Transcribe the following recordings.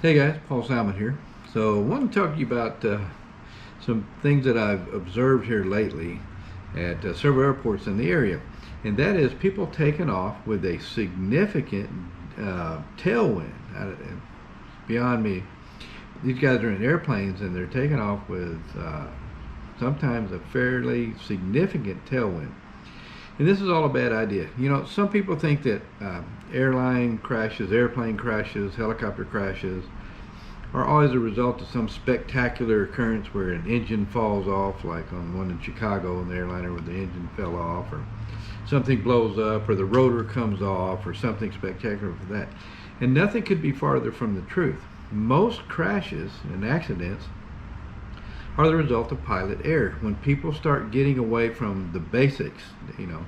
Hey guys, Paul Salmon here. So I want to talk to you about some things that I've observed here lately at several airports in the area. And that is people taking off with a significant tailwind. Beyond me, these guys are in airplanes and they're taking off with sometimes a fairly significant tailwind. And this is all a bad idea. You know, some people think that airline crashes, airplane crashes, helicopter crashes are always a result of some spectacular occurrence where an engine falls off, like on one in Chicago on the airliner where the engine fell off, or something blows up, or the rotor comes off, or something spectacular for that. And nothing could be farther from the truth. Most crashes and accidents are the result of pilot error. When people start getting away from the basics, you know,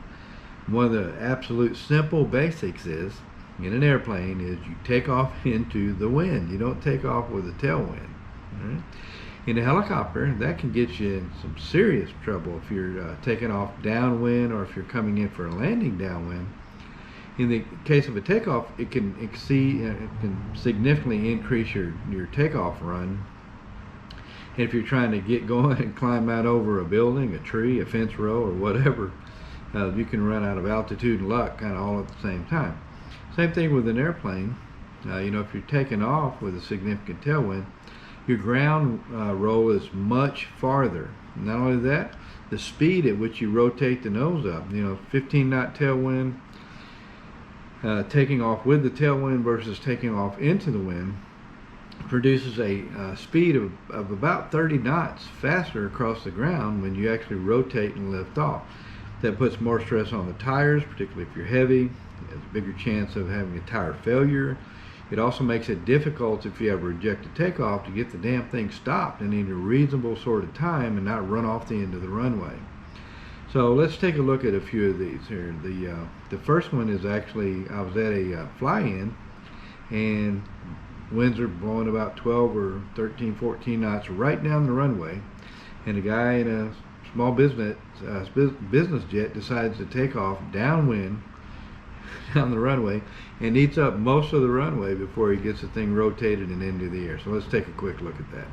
one of the absolute simple basics is in an airplane is you take off into the wind. You don't take off with a tailwind. Right? In a helicopter, that can get you in some serious trouble if you're taking off downwind or if you're coming in for a landing downwind. In the case of a takeoff, it can significantly increase your takeoff run. And if you're trying to get going and climb out over a building, a tree, a fence row, or whatever, you can run out of altitude and luck kind of all at the same time. Same thing with an airplane. You know, if you're taking off with a significant tailwind, your ground roll is much farther. Not only that, the speed at which you rotate the nose up, you know, 15 knot tailwind, taking off with the tailwind versus taking off into the wind, produces a speed of about 30 knots faster across the ground when you actually rotate and lift off. That puts more stress on the tires, particularly if you're heavy. There's a bigger chance of having a tire failure. It also makes it difficult if you have a rejected takeoff to get the damn thing stopped in a reasonable sort of time and not run off the end of the runway. So let's take a look at a few of these here. The first one is actually, I was at a fly-in and winds are blowing about 12 or 13, 14 knots right down the runway, and a guy in a small business jet decides to take off downwind down the runway and eats up most of the runway before he gets the thing rotated and into the air. So let's take a quick look at that.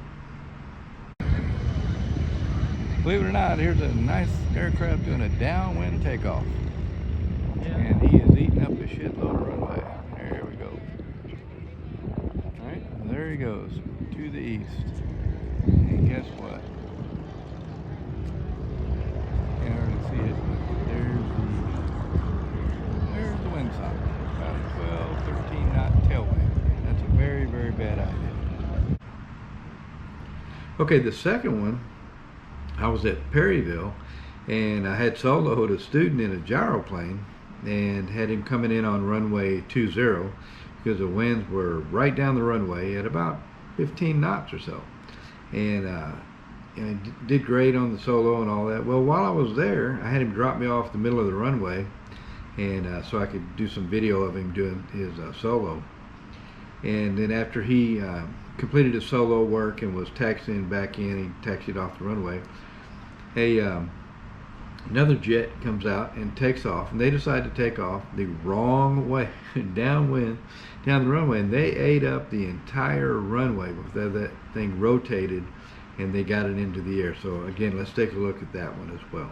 Believe it or not, here's a nice aircraft doing a downwind takeoff. And he is eating up a shitload of runway. There we go. Alright, there he goes to the east. And guess what? Can't hardly see it, but there's the wind side. About a 12, 13 knot tailwind. That's a very, very bad idea. Okay, the second one, I was at Perryville and I had soloed a student in a gyroplane and had him coming in on runway 20 because the winds were right down the runway at about 15 knots or so. And I did great on the solo and all that. Well, while I was there, I had him drop me off the middle of the runway, and so I could do some video of him doing his solo. And then after he completed his solo work and was taxiing back in, he taxied off the runway. Another jet comes out and takes off, and they decide to take off the wrong way, downwind, down the runway, and they ate up the entire runway before that thing rotated and they got it into the air. So again, let's take a look at that one as well.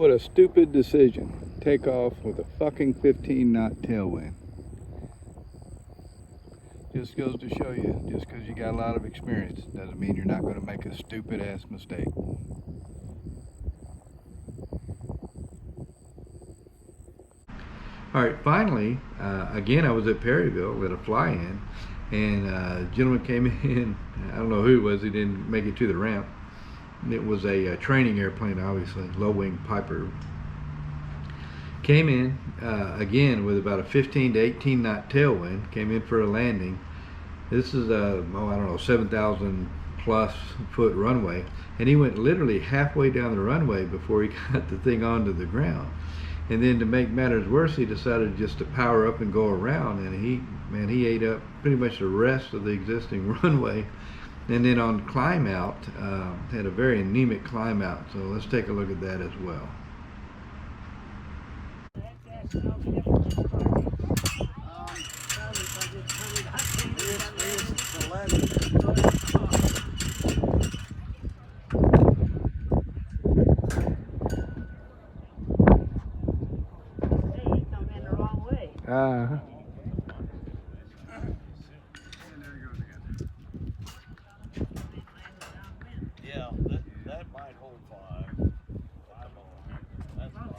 What a stupid decision. Take off with a fucking 15-knot tailwind. Just goes to show you, just because you got a lot of experience doesn't mean you're not going to make a stupid ass mistake. All right, finally, again, I was at Perryville at a fly-in, and a gentleman came in. I don't know who it was. He didn't make it to the ramp. It was a training airplane, obviously, low-wing Piper. Came in again with about a 15 to 18 knot tailwind. Came in for a landing. This is a, I don't know, 7,000 plus foot runway, and he went literally halfway down the runway before he got the thing onto the ground. And then to make matters worse, he decided just to power up and go around, and he ate up pretty much the rest of the existing runway. And then on climb out, had a very anemic climb out. So let's take a look at that as well. Yeah, that might hold five. That's fine.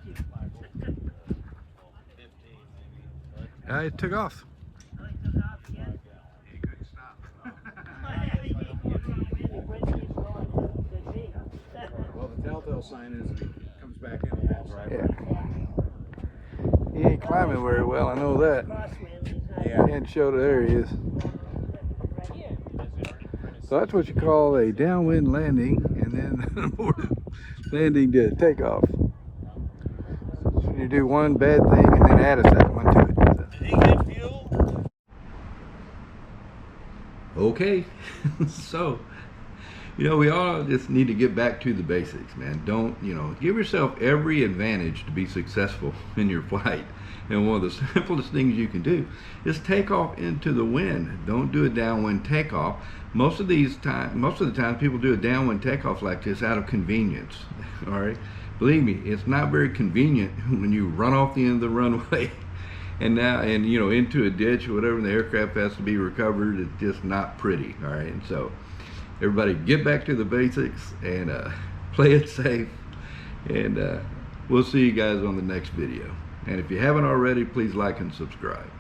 It might hold 15 maybe. It took off. He couldn't stop. Well, the telltale sign is he comes back in the wall, right? Yeah. He ain't climbing very well, I know that. Yeah. And showed it, there he is. So that's what you call a downwind landing, and then an abortive landing to takeoff. So you do one bad thing and then add a second one to it. Did he get fuel? Okay, so, we all just need to get back to the basics, man. Don't, give yourself every advantage to be successful in your flight. And one of the simplest things you can do is take off into the wind. Don't do a downwind takeoff. Most of the time people do a downwind takeoff like this out of convenience. All right, believe me, it's not very convenient when you run off the end of the runway and into a ditch or whatever, and the aircraft has to be recovered. It's just not pretty. All right, and so everybody get back to the basics and play it safe, and we'll see you guys on the next video. And if you haven't already, please like and subscribe.